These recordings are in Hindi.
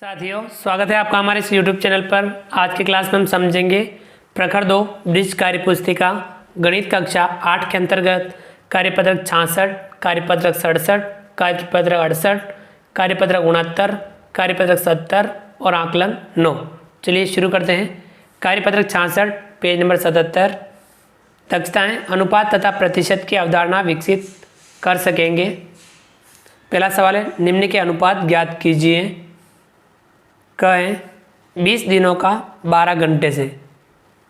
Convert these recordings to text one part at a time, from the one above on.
साथियों, स्वागत है आपका हमारे इस YouTube चैनल पर। आज की क्लास में हम समझेंगे प्रखर 2 ब्रिज कार्यपुस्तिका गणित कक्षा 8 के अंतर्गत कार्यपत्रक 66, कार्यपत्रक 67, कार्यपत्रक 68, कार्यपत्रक 69, कार्यपत्रक 70 और आकलन 9। चलिए शुरू करते हैं। कार्यपत्रक 66 पेज नंबर 77। दक्षताएं अनुपात तथा प्रतिशत की अवधारणा विकसित कर सकेंगे। पहला सवाल है, निम्न के अनुपात ज्ञात कीजिए। कहें 20 दिनों का 12 घंटे से,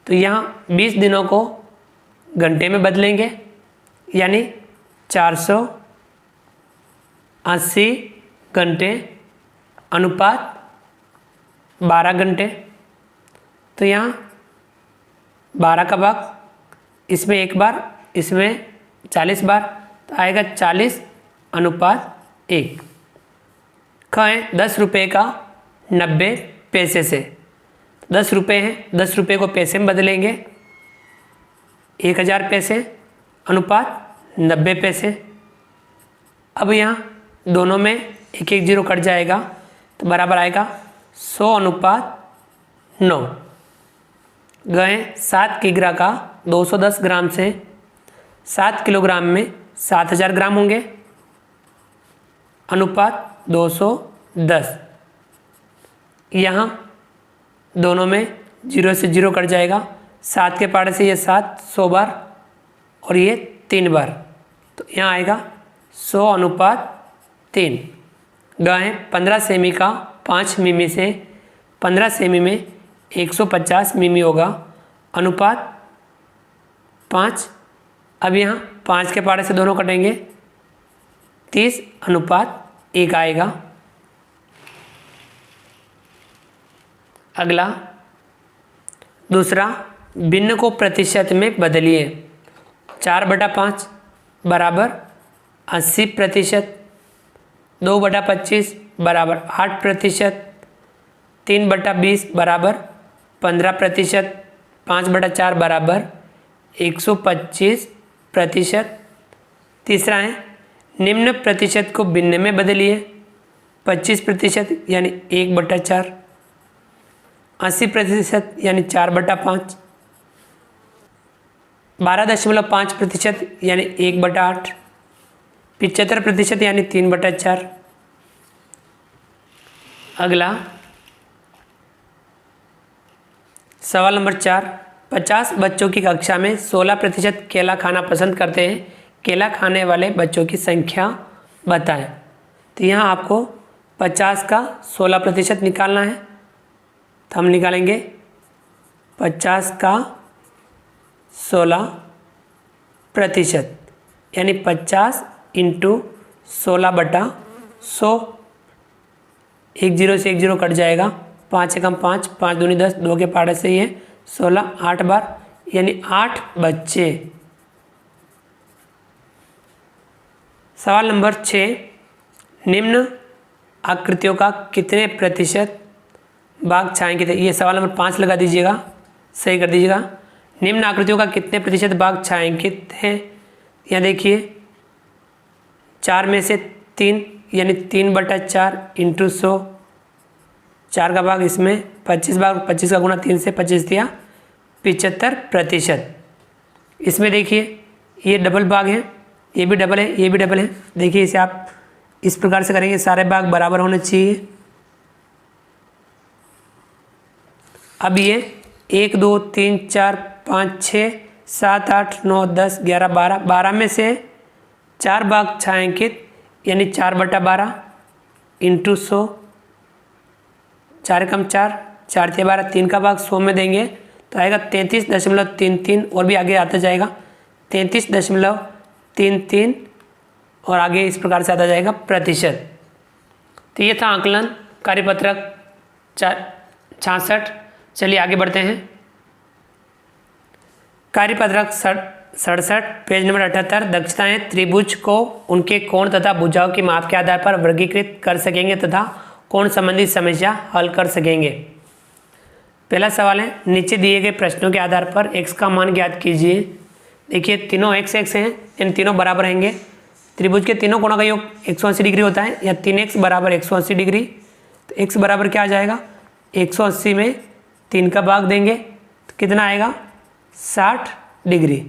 तो यहाँ 20 दिनों को घंटे में बदलेंगे, यानी 480 घंटे अनुपात 12 घंटे। तो यहाँ 12 का भाग, इसमें एक बार, इसमें 40 बार, तो आएगा 40 अनुपात 1। कहें 10 रुपये का 90 पैसे से, 10 रुपये हैं, 10 रुपये को पैसे में बदलेंगे, 1000 पैसे अनुपात 90 पैसे। अब यहाँ दोनों में एक एक जीरो कट जाएगा, तो बराबर आएगा 100 अनुपात 9। गए 7 किग्रा का 210 ग्राम से 7 किलोग्राम में 7000 ग्राम होंगे, अनुपात 210। यहाँ दोनों में 0 से 0 कट जाएगा, 7 के पाड़े से ये 7 100 बार और ये 3 बार, तो यहाँ आएगा 100 अनुपात 3। गाय 15 सेमी का 5 मिमी से 15 सेमी में 150 मिमी होगा, अनुपात 5। अब यहाँ 5 के पाड़े से दोनों कटेंगे, 30 अनुपात 1 आएगा। अगला दूसरा, भिन्न को प्रतिशत में बदलिए। 4/5 बराबर 80%, 2/25 बराबर 8%, 3/20 बराबर 15%, 5/4 बराबर 125%। तीसरा है, निम्न प्रतिशत को भिन्न में बदलिए। 25% यानी 1/4, 80% यानी 4/5, 12.5% यानी 1/8, 75% यानी 3/4। अगला सवाल नंबर 4, 50 बच्चों की कक्षा में 16% केला खाना पसंद करते हैं। केला खाने वाले बच्चों की संख्या बताएं। तो यहाँ आपको 50 का 16% निकालना है, तो हम निकालेंगे 50 का 16%, यानी 50 × 16/100। 1 0 से 1 0 कट जाएगा, 5 एकम 5, 5 दूनी 10, 2 के पाड़े से ये 16, 8 बार, यानी 8 बच्चे। सवाल नंबर 6, निम्न आकृतियों का कितने प्रतिशत भाग छायांकित है। ये सवाल नंबर 5 लगा दीजिएगा, सही कर दीजिएगा। निम्न आकृतियों का कितने प्रतिशत भाग छायांकित हैं। यहाँ देखिए 4 में से 3 यानी 3/4 × 100, 4 का भाग इसमें 25 भाग, 25 का गुणा 3 से 25 दिया 75%। इसमें देखिए ये डबल भाग है, ये भी डबल है, ये भी डबल है। देखिए इसे आप इस प्रकार से करेंगे, सारे भाग बराबर होने चाहिए। अब ये 1 2 3 4 5 6 7 8 9 10 11 12, 12 में से 4 भाग छायांकित यानी 4/12 × 100, 4 एकम 4, 4 × 12, 3 का भाग 100 में देंगे, तो आएगा 33.33, और भी आगे आता जाएगा 33.33, और आगे इस प्रकार से आता जाएगा प्रतिशत। तो ये था आकलन कार्यपत्रक 66। चलिए आगे बढ़ते हैं। कार्यपत्रक 67 पेज नंबर 78। दक्षताएं त्रिभुज को उनके कोण तथा भुजाओं की माप के आधार पर वर्गीकृत कर सकेंगे तथा कोण संबंधी समस्या हल कर सकेंगे। पहला सवाल है, नीचे दिए गए प्रश्नों के आधार पर x का मान ज्ञात कीजिए। देखिए तीनों x हैं, इन तीनों बराबर रहेंगे। त्रिभुज के तीनों कोणों का योग 180 डिग्री होता है, या 3x बराबर 180 डिग्री। तो x बराबर क्या आ जाएगा, 180 में 3 का भाग देंगे तो कितना आएगा, 60 डिग्री।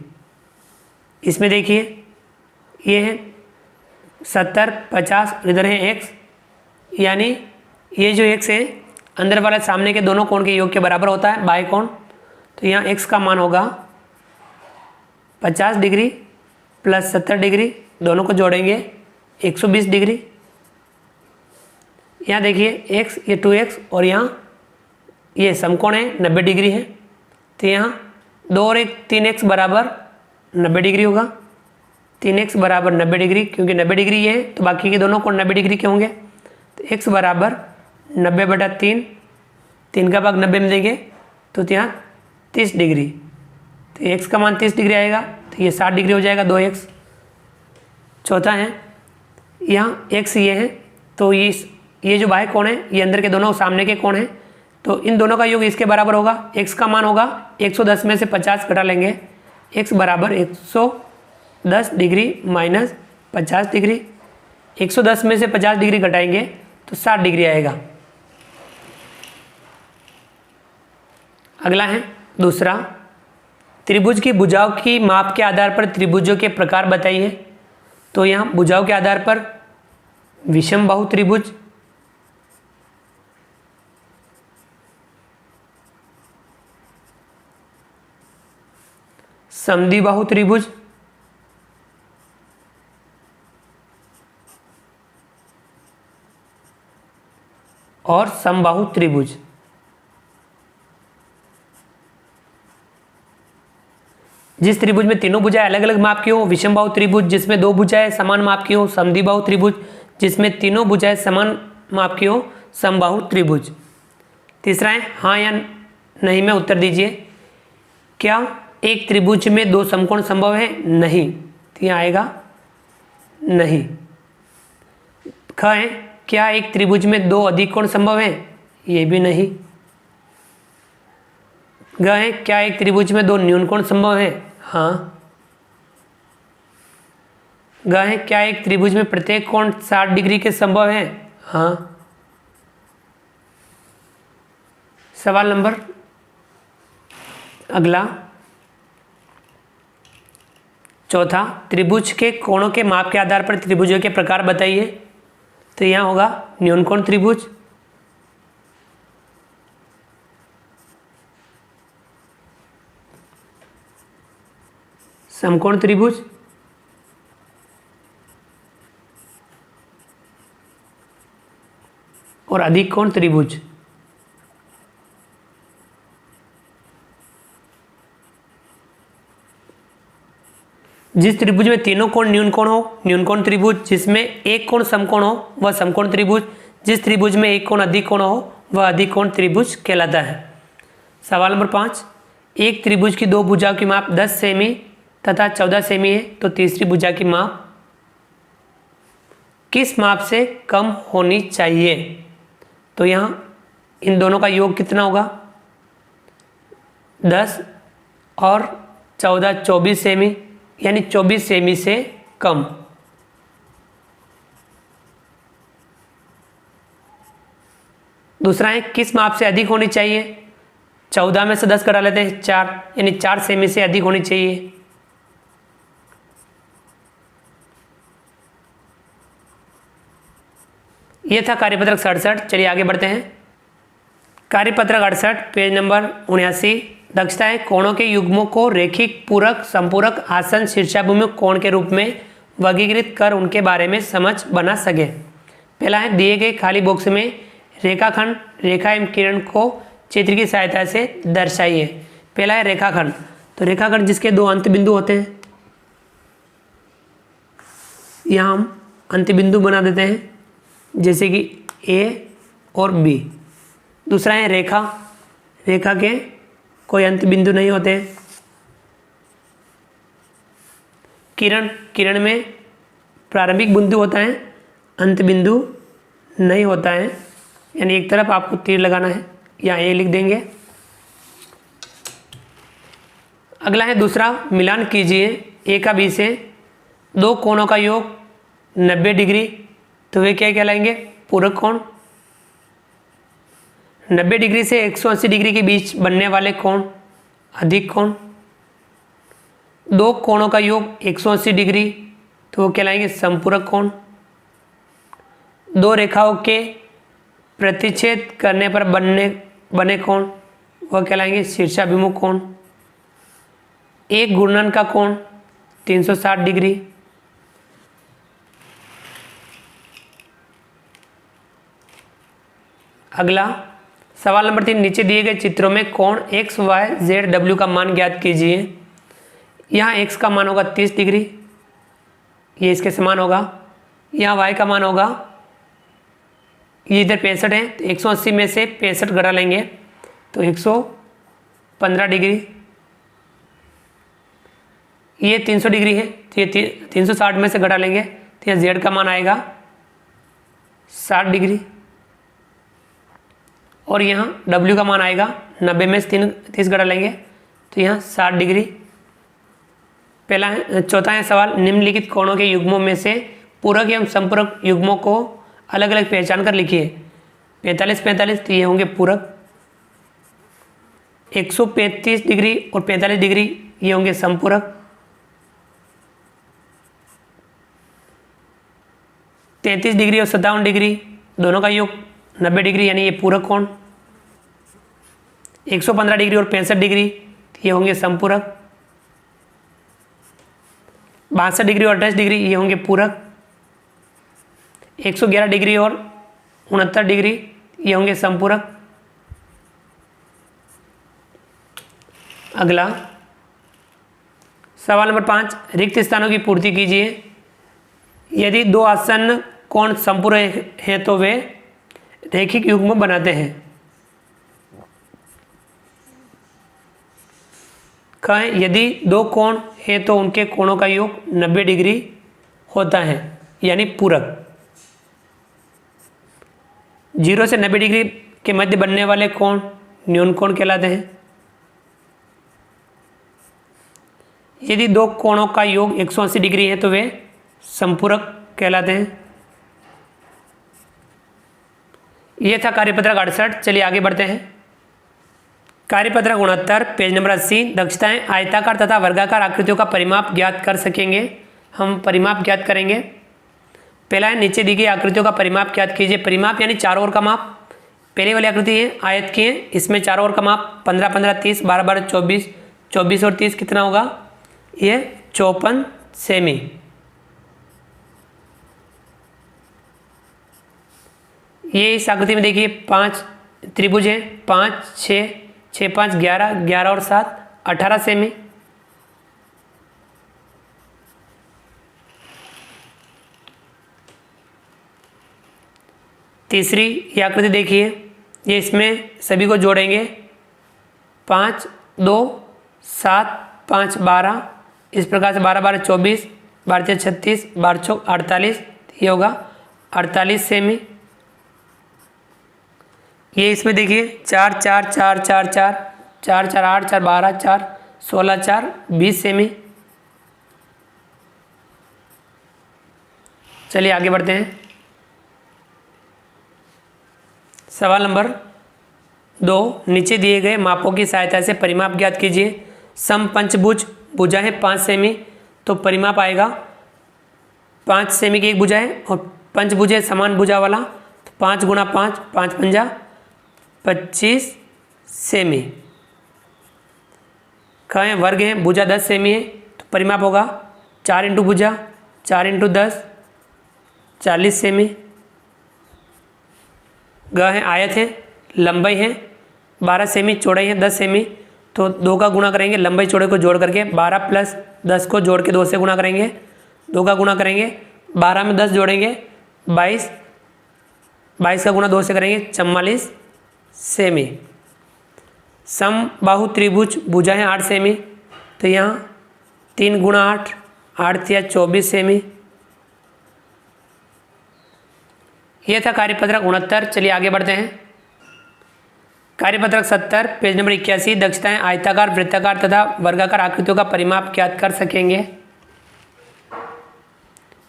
इसमें देखिए ये है 70, 50, इधर है x, यानी ये जो x है अंदर वाला सामने के दोनों कोण के योग के बराबर होता है बाह्य कोण। तो यहाँ x का मान होगा 50 डिग्री प्लस 70 डिग्री, दोनों को जोड़ेंगे 120 डिग्री। यहाँ देखिए x, ये 2x और यहाँ ये समकोण है 90 डिग्री है। तो यहाँ 2 और 1 3x बराबर 90 डिग्री होगा। 3x बराबर 90 डिग्री, क्योंकि 90 डिग्री ये है तो बाकी के दोनों कोण 90 डिग्री के होंगे। तो x बराबर 90/3, 3 का भाग 90 में देंगे तो यहाँ 30 डिग्री। तो x का मान 30 डिग्री आएगा, तो ये 60 डिग्री हो जाएगा 2x। चौथा है यहाँ x ये है, तो ये जो बाह्य कोण है ये अंदर के दोनों सामने के कोण हैं, तो इन दोनों का योग इसके बराबर होगा। x का मान होगा 110 में से 50 घटा लेंगे, x बराबर 110 डिग्री माइनस 50 डिग्री। 110 में से 50 डिग्री घटाएंगे तो 60 डिग्री आएगा। अगला है दूसरा, त्रिभुज की भुजाओं की माप के आधार पर त्रिभुजों के प्रकार बताइए। तो यहाँ भुजाओं के आधार पर विषम बाहु त्रिभुज, समद्विबाहु त्रिभुज, और समबाहु त्रिभुज। जिस त्रिभुज में तीनों भुजाएं अलग अलग माप की हो विषम बाहु त्रिभुज, जिसमें 2 भुजाएं समान माप की हो समद्विबाहु त्रिभुज, जिसमें तीनों भुजाएं समान माप की हो समबाहु त्रिभुज। तीसरा है हाँ या नहीं में उत्तर दीजिए। क्या एक त्रिभुज में 2 समकोण संभव है? नहीं, तो यहाँ आएगा नहीं। ख है क्या एक त्रिभुज में 2 अधिक कोण संभव है? ये भी नहीं। ग है क्या एक त्रिभुज में 2 न्यून कोण संभव है? हाँ। ग है क्या एक त्रिभुज में प्रत्येक कोण 60 डिग्री के संभव है? हाँ। सवाल नंबर अगला चौथा, त्रिभुज के कोणों के माप के आधार पर त्रिभुजों के प्रकार बताइए। तो यहाँ होगा न्यून कोण त्रिभुज, समकोण त्रिभुज, और अधिक कोण त्रिभुज। जिस त्रिभुज में तीनों कोण न्यून कोण हो न्यून कोण त्रिभुज, जिसमें एक कोण समकोण हो वह समकोण त्रिभुज, जिस त्रिभुज में एक कोण अधिक कोण हो वह अधिक कोण त्रिभुज कहलाता है। सवाल नंबर 5, एक त्रिभुज की 2 भुजाओं की माप 10 सेमी तथा 14 सेमी है, तो तीसरी भुजा की माप किस माप से कम होनी चाहिए? तो यहाँ इन दोनों का योग कितना होगा? 10 और 14 24 सेमी, यानी 24 सेमी से कम। दूसरा है किस माप से अधिक होनी चाहिए? 14 में से 10 करा लेते हैं 4, यानी 4 सेमी से अधिक होनी चाहिए। यह था कार्यपत्रक 67। चलिए आगे बढ़ते हैं। कार्यपत्रक 68 पेज नंबर 79। दक्षता है कोणों के युग्मों को रेखिक, पूरक, संपूरक, आसन, शीर्षाभिमुख कोण के रूप में वर्गीकृत कर उनके बारे में समझ बना सके। पहला है दिए गए खाली बॉक्स में रेखाखंड, रेखा एवं किरण को चित्र की सहायता से दर्शाइए। पहला है रेखाखंड। तो रेखाखंड जिसके 2 अंत बिंदु होते हैं, यहाँ हम अंत बिंदु बना देते हैं जैसे कि ए और बी। दूसरा है रेखा, रेखा के कोई अंत बिंदु नहीं होते हैं। किरण, किरण में प्रारंभिक बिंदु होता है, अंत बिंदु नहीं होता है, यानी एक तरफ आपको तीर लगाना है, यहाँ ए लिख देंगे। अगला है दूसरा, मिलान कीजिए ए का बी से 2 कोणों का योग 90 डिग्री, तो वे क्या कहलाएंगे? पूरक कोण। 90 डिग्री से 180 डिग्री के बीच बनने वाले कोण अधिक कोण। दो कोणों का योग 180 डिग्री तो वो कहलाएंगे संपूरक कोण। दो रेखाओं के प्रतिच्छेद करने पर बने कोण वह कहलाएंगे शीर्षाभिमुख कोण। एक घूर्णन का कोण 360 डिग्री। अगला सवाल नंबर 3, नीचे दिए गए चित्रों में कोण एक्स वाई जेड डब्ल्यू का मान ज्ञात कीजिए। यहाँ x का मान होगा 30 डिग्री, ये इसके समान होगा। यहाँ y का मान होगा, ये इधर 65 है तो 180 में से 65 घटा लेंगे तो 115 डिग्री। ये 300 डिग्री है तो ये 360 में से घटा लेंगे तो यहाँ z का मान आएगा 60 डिग्री। और यहाँ w का मान आएगा 90 में से 30 घटा लेंगे तो यहाँ 60 डिग्री। पहला है, चौथा है सवाल, निम्नलिखित कोणों के युग्मों में से पूरक एवं संपूरक युग्मों को अलग अलग पहचान कर लिखिए। 45 तो ये होंगे पूरक, 135 डिग्री और 45 डिग्री ये होंगे संपूरक, 33 डिग्री और 57 डिग्री दोनों का योग 90 डिग्री यानी ये पूरक कोण, 115 डिग्री और 65 डिग्री ये होंगे संपूरक, 62 डिग्री और 28 डिग्री ये होंगे पूरक, 111 डिग्री और 69 डिग्री ये होंगे संपूरक। अगला सवाल नंबर 5, रिक्त स्थानों की पूर्ति कीजिए। यदि दो आसन्न कोण संपूरक हैं तो वे रैखिक युग्म बनाते हैं। कहें यदि दो कोण हैं तो उनके कोणों का योग 90 डिग्री होता है यानी पूरक। 0 से 90 डिग्री के मध्य बनने वाले कोण न्यून कोण कहलाते हैं। यदि दो कोणों का योग 180 डिग्री है तो वे संपूरक कहलाते हैं। यह था कार्यपत्रक 68। चलिए आगे बढ़ते हैं। कार्यपत्रक 69 पेज नंबर 80, दक्षताएं आयताकार तथा वर्गाकार आकृतियों का परिमाप ज्ञात कर सकेंगे। हम परिमाप ज्ञात करेंगे। पहला है, नीचे दी गई आकृतियों का परिमाप ज्ञात कीजिए। परिमाप यानी चारों ओर का माप। पहले वाली आकृति है आयत की है, इसमें चारों ओर का माप 15 15 30 12 12 24 24 और 30 कितना होगा, ये 54 सेमी। ये इस आकृति में देखिए 5 त्रिभुज है, 5 6 6 5 11 11 और 7 18 सेमी। तीसरी ये आकृति देखिए, ये इसमें सभी को जोड़ेंगे 5 2 7 5 12, इस प्रकार से 12 12 24 12 36 12 48, ये होगा 48 सेमी। ये इसमें देखिए 4 4 4 4 4 4 4 8 4 12 4 16 4 20 सेमी। चलिए आगे बढ़ते हैं। सवाल नंबर 2, नीचे दिए गए मापों की सहायता से परिमाप ज्ञात कीजिए। समपंचभुज भुजा है 5 सेमी तो परिमाप आएगा 5 सेमी की एक भुजा है और पंचभुज है समान भुजा वाला तो 5 गुणा 5 5 पंजा 25 सेमी। कहें वर्ग है, भुजा 10 सेमी है तो परिमाप होगा 4 इंटू भुजा 4 इंटू 10 40 सेमी। ग है आयत है, लंबाई है 12 सेमी, चौड़ाई है 10 सेमी तो 2 का गुणा करेंगे, लंबाई चौड़ाई को जोड़ करके 12 प्लस 10 को जोड़ के 2 से गुणा करेंगे, 2 का गुणा करेंगे 12 में 10 जोड़ेंगे 22, 22 का गुणा 2 से करेंगे 44 सेमी। समबाहु त्रिभुज भुजा है 8 सेमी तो यहाँ 3 गुणा 8 8 या 24 सेमी। यह था कार्यपत्रक 69। चलिए आगे बढ़ते हैं। कार्यपत्रक 70 पेज नंबर 81, दक्षताएं आयताकार वृत्ताकार तथा वर्गाकार आकृतियों का परिमाप ज्ञात कर सकेंगे।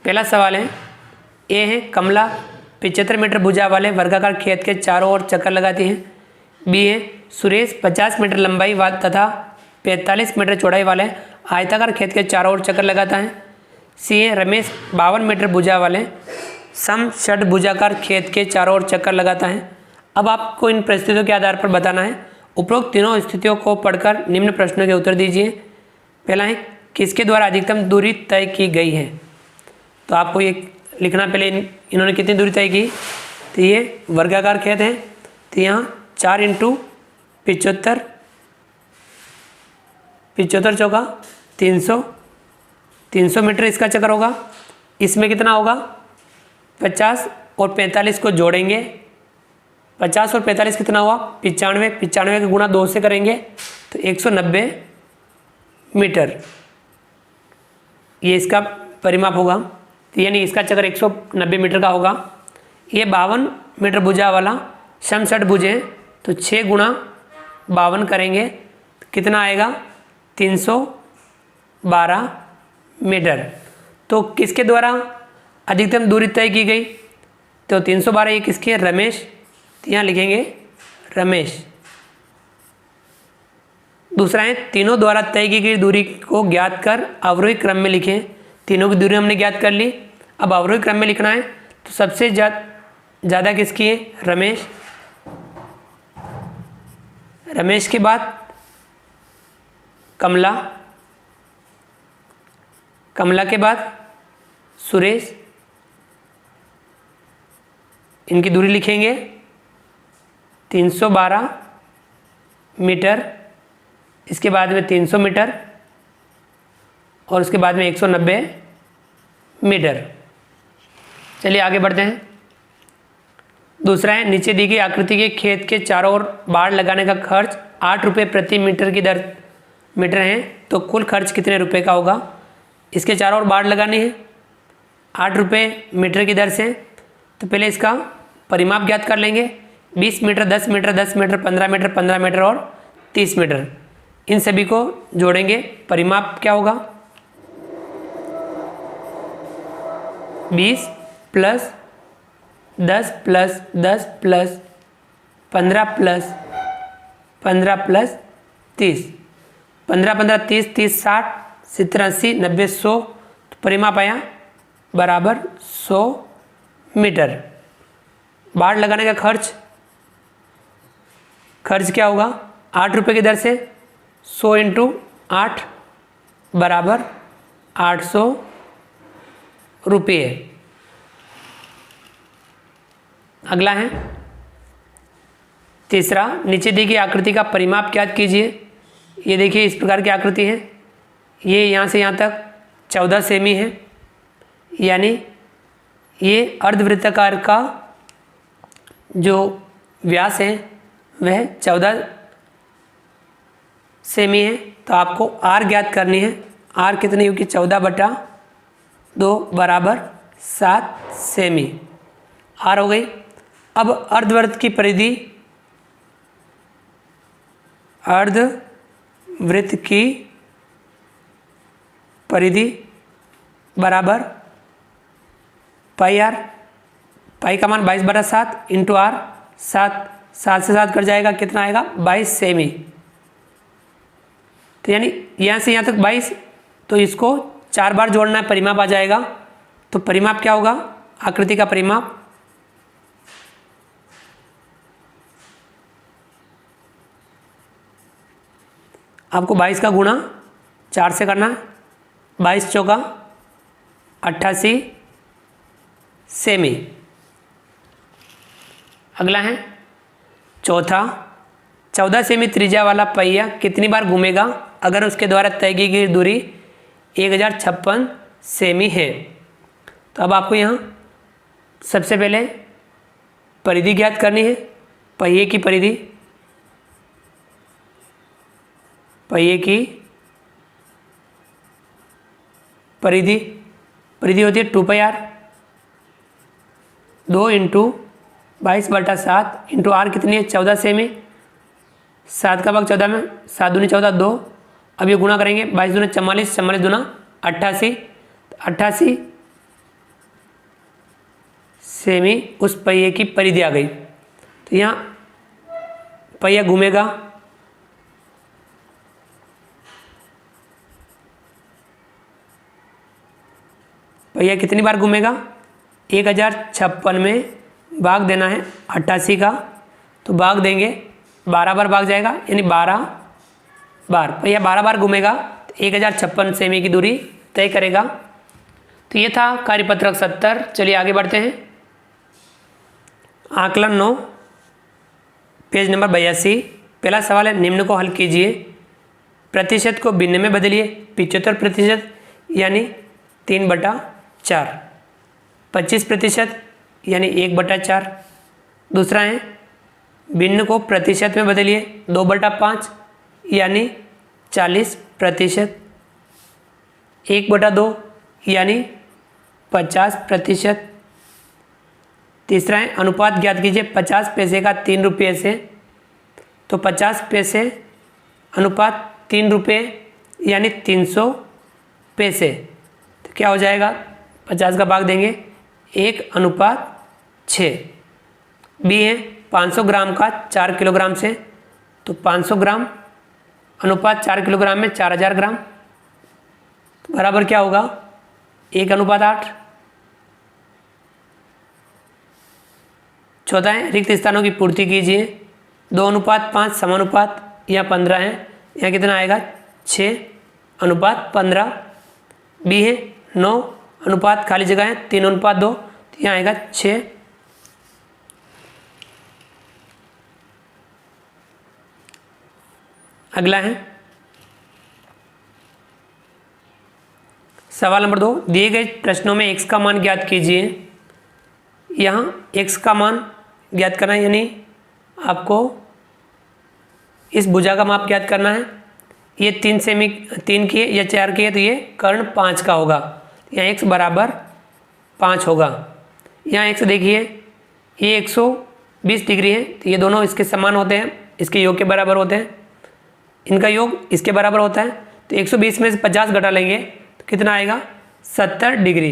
पहला सवाल है, ए है कमला 75 मीटर भुजा वाले वर्गाकार खेत के चारों ओर चक्कर लगाती है। बी है सुरेश 50 मीटर लंबाई तथा 45 मीटर चौड़ाई वाले आयताकार खेत के चारों ओर चक्कर लगाता है। सी है रमेश 52 मीटर भुजा वाले सम षटभुजाकार खेत के चारों ओर चक्कर लगाता है। अब आपको इन परिस्थितियों के आधार पर बताना है। उपरोक्त तीनों स्थितियों को पढ़कर निम्न प्रश्नों के उत्तर दीजिए। पहला है किसके द्वारा अधिकतम दूरी तय की गई है। तो आपको ये लिखना, पहले इन्होंने कितनी दूरी तय की। तो ये वर्गाकार खेत है, तो यहाँ 4 × 75, 75 चौका 300 मीटर इसका चक्कर होगा। इसमें कितना होगा 50 और 45 को जोड़ेंगे, 50 और 45 कितना हुआ 95, 95 का गुणा 2 से करेंगे तो 190 मीटर ये इसका परिमाप होगा। तो यानी इसका चक्कर 190 मीटर का होगा। ये 52 मीटर भुजा वाला समषट भुज है, तो 6 × 52 करेंगे तो कितना आएगा 312 मीटर। तो किसके द्वारा अधिकतम दूरी तय की गई, तो 312 ये किसकी है रमेश, तो यहाँ लिखेंगे रमेश। दूसरा है तीनों द्वारा तय की गई दूरी को ज्ञात कर अवरोही क्रम में लिखें। तीनों की दूरी हमने ज्ञात कर ली, अब अवरोही क्रम में लिखना है। तो सबसे ज़्यादा किसकी है रमेश, रमेश के बाद कमला, कमला के बाद सुरेश, इनकी दूरी लिखेंगे 312 मीटर, इसके बाद में 300 मीटर और उसके बाद में 190 मीटर। चलिए आगे बढ़ते हैं। दूसरा है नीचे दी गई आकृति के खेत के चारों ओर बाड़ लगाने का खर्च 8 रुपये प्रति मीटर की दर मीटर है, तो कुल खर्च कितने रुपए का होगा। इसके चारों ओर बाड़ लगानी है 8 रुपये मीटर की दर से, तो पहले इसका परिमाप ज्ञात कर लेंगे। 20 metre, 10 metre, 10 metre, 15 metre, 15 metre और 30 मीटर, इन सभी को जोड़ेंगे। परिमाप क्या होगा 20 + 10 + 10 + 15 + 15 + 30, 15 15 30 30 60 70 80 90 100, तो परिमाप आया बराबर 100 मीटर। बाड़ लगाने का खर्च क्या होगा 8 रुपये की दर से 100 × 8 बराबर 800 रुपये। अगला है तीसरा, नीचे दी गई आकृति का परिमाप ज्ञात कीजिए। ये देखिए इस प्रकार की आकृति है, ये यहाँ से यहाँ तक 14 सेमी है, यानी ये अर्धवृत्ताकार का जो व्यास है वह 14 सेमी है। तो आपको आर ज्ञात करनी है। आर कितनी होगी 14/2 बराबर 7 सेमी आर हो गई। अब अर्धवृत्त की परिधि, अर्धवृत्त की परिधि बराबर पाई आर, पाई का मान 22/7 × आर, 7 से 7 कट जाएगा, कितना आएगा 22 सेमी। तो यानी यहाँ से यहाँ तक 22, तो इसको 4 बार जोड़ना है, परिमाप आ जाएगा। तो परिमाप क्या होगा आकृति का परिमाप आपको 22 का गुणा 4 से करना है, 22 चौका 88 सेमी। अगला है चौथा, 14 सेमी त्रिज्या वाला पहिया कितनी बार घूमेगा अगर उसके द्वारा तय की गई दूरी 1056 सेमी है। तो अब आपको यहाँ सबसे पहले परिधि ज्ञात करनी है। पहिए की परिधि, पहिए की परिधि होती है 2πr, 2 × 22/7 × आर कितनी है 14 सेमी, 7 का भाग 14 में, 7 दूनी 14 2। अब ये गुणा करेंगे 22 दूनी 44, 44 दूना 88, 88 सेमी उस पहिए की परिधि आ गई। तो यहाँ पहिया घूमेगा, पहिया कितनी बार घूमेगा, 1056 में भाग देना है 88 का, तो भाग देंगे 12 बार भाग जाएगा, यानी 12 बार पहिया 12 बार घूमेगा तो 1056 सेमी की दूरी तय करेगा। तो ये था कार्यपत्रक 70। चलिए आगे बढ़ते हैं। आकलन 9 पेज नंबर 82। पहला सवाल है, निम्न को हल कीजिए। प्रतिशत को भिन्न में बदलिए। 75% यानी 3/4, 25% यानी 1/4। दूसरा है, भिन्न को प्रतिशत में बदलिए। 2/5 यानी 40%, 1/2 यानी 50%। तीसरा है, अनुपात ज्ञात कीजिए 50 पैसे का 3 रुपये से। तो 50 पैसे अनुपात 3 रुपये यानी 300 पैसे। तो क्या हो जाएगा, 50 का भाग देंगे 1/6। बी है 500 ग्राम का 4 किलोग्राम से। तो 500 ग्राम अनुपात 4 किलोग्राम में 4000 ग्राम, तो बराबर क्या होगा, 1/8। चौथा है, रिक्त स्थानों की पूर्ति कीजिए। 2/5 समानुपात, यहाँ 15 है, यहाँ कितना आएगा 6/15। बी है 9 अनुपात खाली जगह है 3/2, तो यहाँ आएगा 6। अगला है सवाल नंबर 2। दिए गए प्रश्नों में x का मान ज्ञात कीजिए। यहाँ x का मान ज्ञात करना है, यानी आपको इस भुजा का माप ज्ञात करना है। ये 3 सेमी 3 की है या 4 की है, तो ये कर्ण 5 का होगा। यहाँ x बराबर 5 होगा। यहाँ x देखिए, ये 120 डिग्री है, तो ये दोनों इसके समान होते हैं, इसके योग के बराबर होते हैं। इनका योग इसके बराबर होता है, तो 120 में से 50 घटा लेंगे तो कितना आएगा, 70 डिग्री।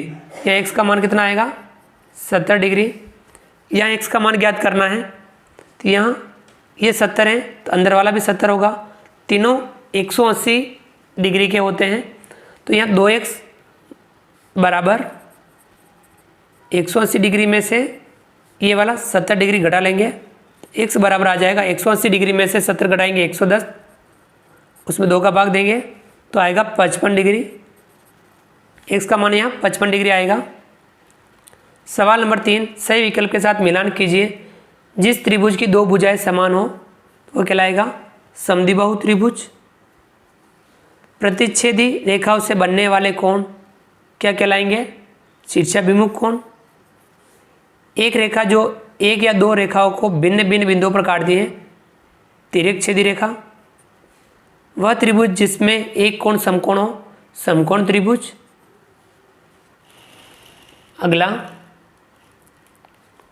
यहाँ x का मान कितना आएगा, 70 डिग्री। यहाँ x का मान ज्ञात करना है, तो यहाँ ये 70 है, तो अंदर वाला भी 70 होगा। तीनों 180 डिग्री के होते हैं, तो यहाँ 2x बराबर 180 डिग्री में से ये वाला 70 डिग्री घटा लेंगे, x बराबर आ जाएगा 180 डिग्री में से 70 घटाएंगे 110, उसमें 2 का भाग देंगे तो आएगा 55 डिग्री। x का मान यहाँ 55 डिग्री आएगा। सवाल नंबर 3, सही विकल्प के साथ मिलान कीजिए। जिस त्रिभुज की 2 भुजाएं समान हो तो वो कहलाएगा समद्विबाहु त्रिभुज। प्रतिच्छेदी रेखाओं से बनने वाले कोण क्या कहलाएंगे, शीर्षाभिमुख कोण। एक रेखा जो 1 या 2 रेखाओं को भिन्न भिन्न बिंदुओं पर काटती है, तिर्यकछेदी रेखा। वह त्रिभुज जिसमें एक कोण समकोण हो, समकोण त्रिभुज। अगला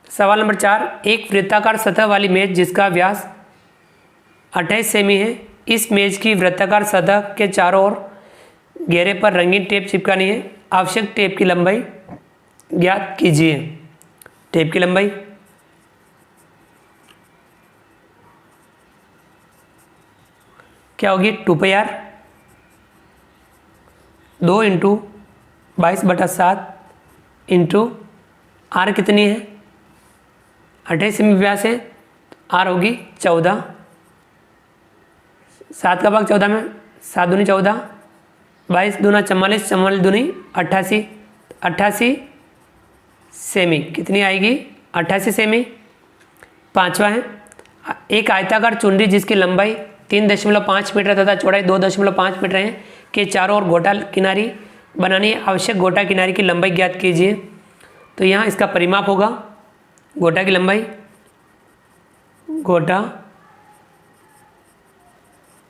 सवाल नंबर 4, एक वृत्ताकार सतह वाली मेज जिसका व्यास 28 सेमी है, इस मेज की वृत्ताकार सतह के चारों ओर घेरे पर रंगीन टेप चिपकानी है। आवश्यक टेप की लंबाई ज्ञात कीजिए। टेप की लंबाई क्या होगी, 2πr 2 × 22/7 इंटू आर कितनी है, 28 सेमी व्यास है, आर होगी 14। 7 का भाग 14 में, 7 दूनी 14, 22 दूना 44, 44 दूनी 88, 88 सेमी कितनी आएगी, 88 सेमी। 5वां है, एक आयताकार चुनरी जिसकी लंबाई 3.5 मीटर तथा चौड़ाई 2.5 मीटर है के चारों ओर गोटा किनारी बनानी आवश्यक गोटा किनारी की लंबाई ज्ञात कीजिए। तो यहाँ इसका परिमाप होगा, गोटा की लंबाई, गोटा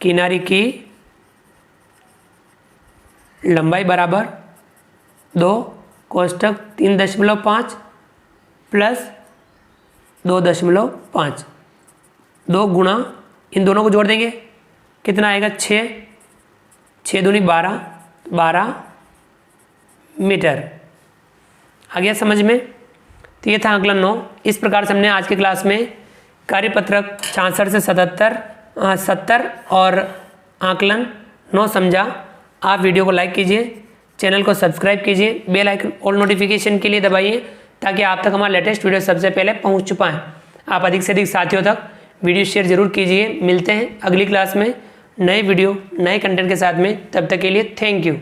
किनारी की लंबाई बराबर 2 कोष्टक 3.5 प्लस 2.5, 2 गुणा इन दोनों को जोड़ देंगे कितना आएगा, 6, 6 दूनी 12, 12 मीटर। आ गया समझ में। तो ये था आंकलन 9। इस प्रकार से हमने आज की क्लास में कार्यपत्रक 66 से 70 और आकलन 9 समझा। आप वीडियो को लाइक कीजिए, चैनल को सब्सक्राइब कीजिए, बेल आइकन ऑल नोटिफिकेशन के लिए दबाइए ताकि आप तक हमारा लेटेस्ट वीडियो सबसे पहले पहुंच पाएँ। आप अधिक से अधिक साथियों तक वीडियो शेयर जरूर कीजिए। मिलते हैं अगली क्लास में नए वीडियो नए कंटेंट के साथ में, तब तक के लिए थैंक यू।